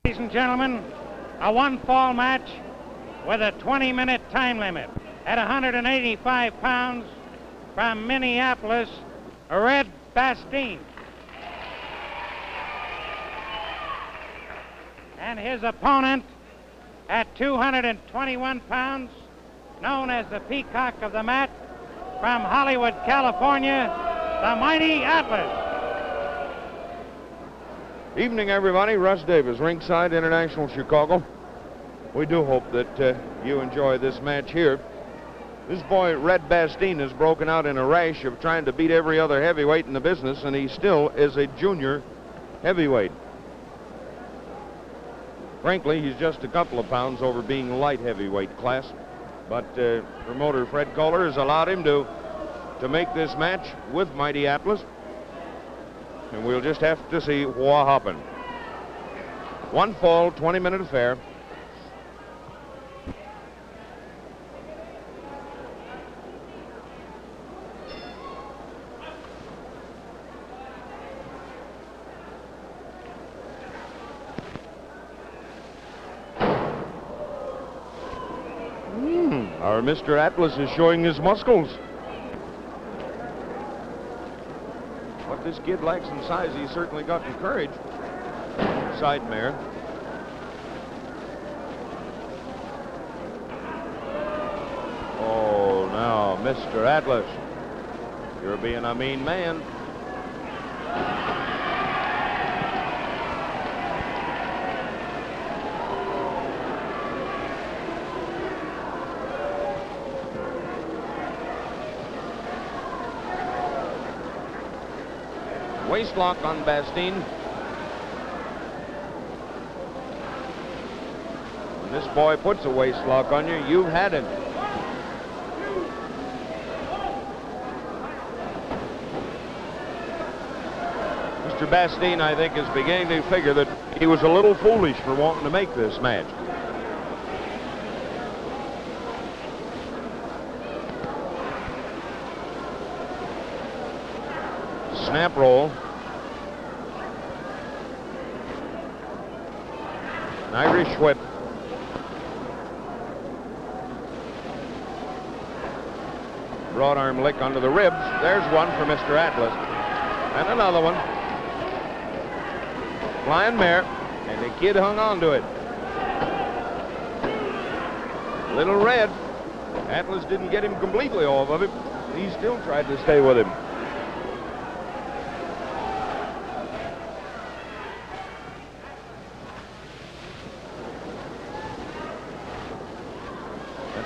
Ladies and gentlemen, a one-fall match with a 20-minute time limit at 185 pounds from Minneapolis, Rolland Bastein. And his opponent at 221 pounds, known as the Peacock of the Mat, from Hollywood, California, the mighty Atlas. Evening, everybody. Russ Davis, ringside, International Chicago. We do hope that you enjoy this match here. This boy, Rolland Bastein, has broken out in a rash of trying to beat every other heavyweight in the business, and he still is a junior heavyweight. Frankly, he's just a couple of pounds over being light heavyweight class, but promoter Fred Kohler has allowed him to make this match with mighty Atlas. And we'll just have to see what happens. One fall, 20-minute affair. Our Mr. Atlas is showing his muscles. What this kid lacks in size, he's certainly got in courage. Side mare. Oh, now, Mr. Atlas, you're being a mean man. Waist lock on Bastein. When this boy puts a waist lock on you, you've had it. Mr. Bastein, I think, is beginning to figure that he was a little foolish for wanting to make this match. Snap roll. An Irish whip. Broad arm lick under the ribs. There's one for Mr. Atlas. And another one. Flying mare. And the kid hung on to it. Little red. Atlas didn't get him completely off of him. He still tried to stay with him.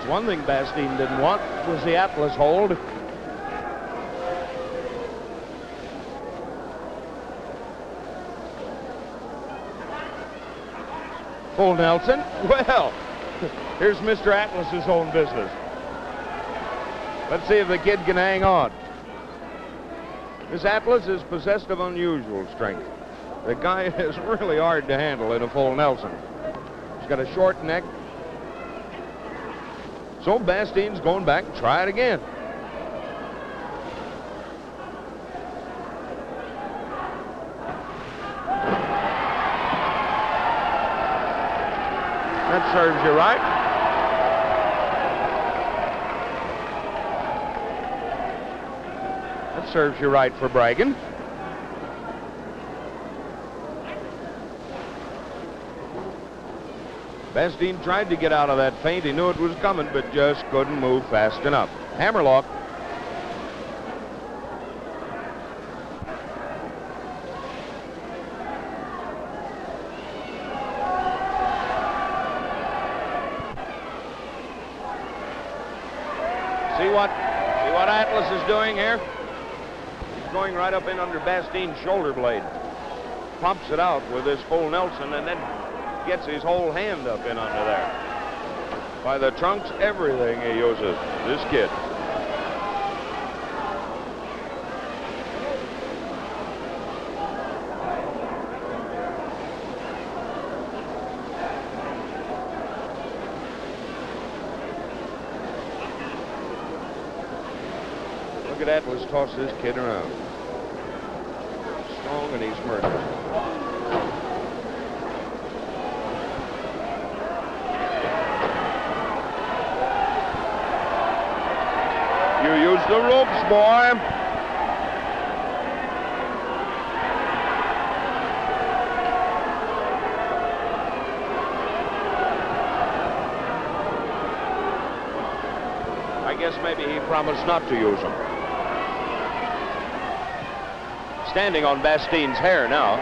One thing Bastein didn't want was the Atlas hold. Full Nelson. Well, here's Mr. Atlas's own business. Let's see if the kid can hang on. This Atlas is possessed of unusual strength. The guy is really hard to handle in a full Nelson. He's got a short neck. So Bastein's going back and try it again. That serves you right. That serves you right for bragging. Bastein tried to get out of that feint. He knew it was coming, but just couldn't move fast enough. Hammerlock. See what Atlas is doing here? He's going right up in under Bastein's shoulder blade. Pops it out with this full Nelson and then gets his whole hand up in under there. By the trunks, everything he uses, this kid. Look at Atlas toss this kid around. Strong and he's murderous. the ropes, boy. I guess maybe he promised not to use them. Standing on Bastien's hair now.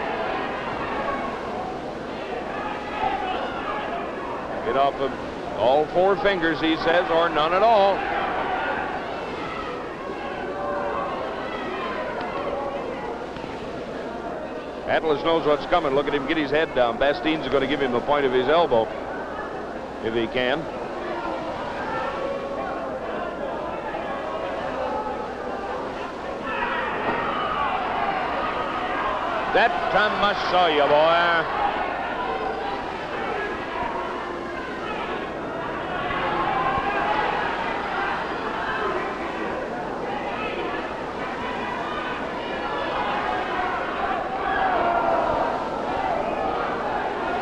Get off of all 4 fingers, he says, or none at all. Atlas knows what's coming. Look at him get his head down. Bastien's going to give him the point of his elbow, if he can. That time I saw you, boy.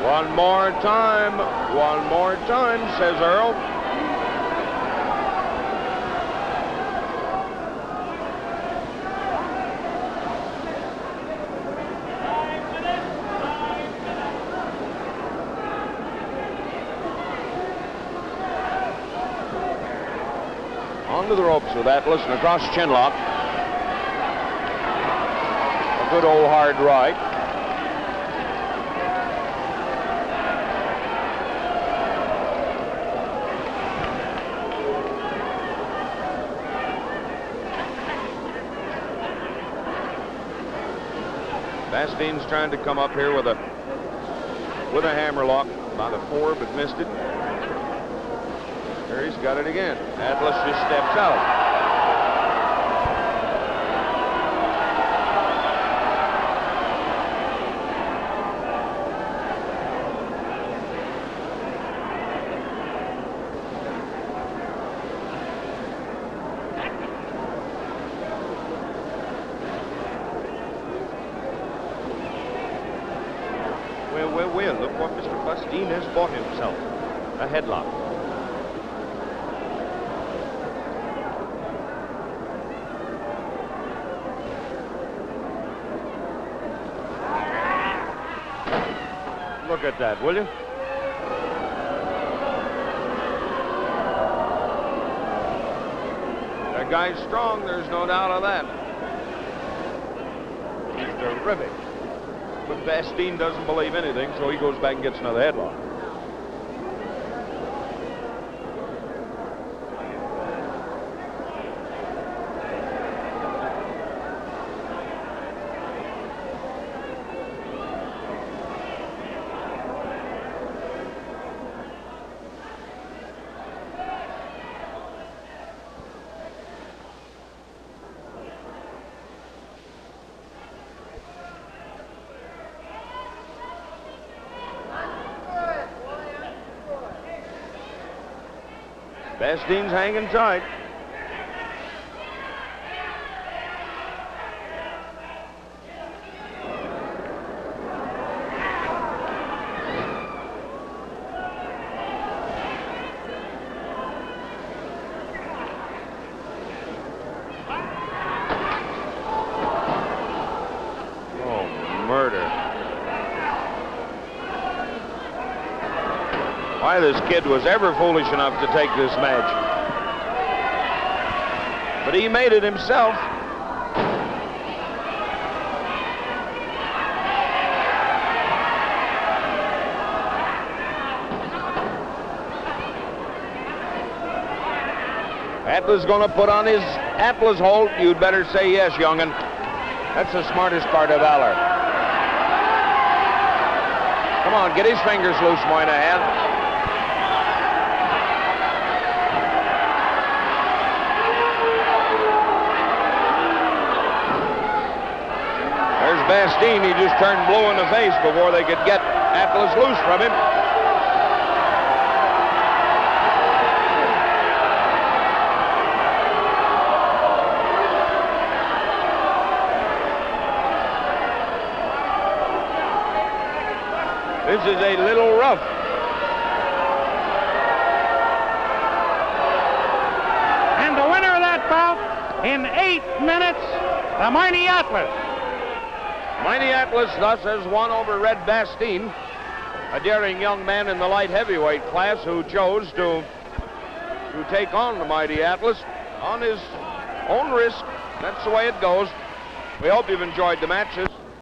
One more time, says Earl. Onto the ropes with Atlas and across chinlock. A good old hard right. Bastien's trying to come up here with a hammerlock. About a 4, but missed it. There he's got it again. Atlas just steps out. Well, look what Mr. Bastien has bought himself. A headlock. Look at that, will you? That guy's strong, there's no doubt of that. He's terrific. But Bastien doesn't believe anything, so he goes back and gets another headlock. Bastien's hanging tight. Oh, murder. Why this kid was ever foolish enough to take this match. But he made it himself. Atlas going to put on his Atlas hold. You'd better say yes, young'un. That's the smartest part of valor. Come on, get his fingers loose, Moynihan. Bastien, he just turned blue in the face before they could get Atlas loose from him. This is a little rough. And the winner of that bout in 8 minutes, the Mighty Atlas. Mighty Atlas thus has won over Red Bastien, a daring young man in the light heavyweight class who chose to take on the Mighty Atlas on his own risk. That's the way it goes. We hope you've enjoyed the matches.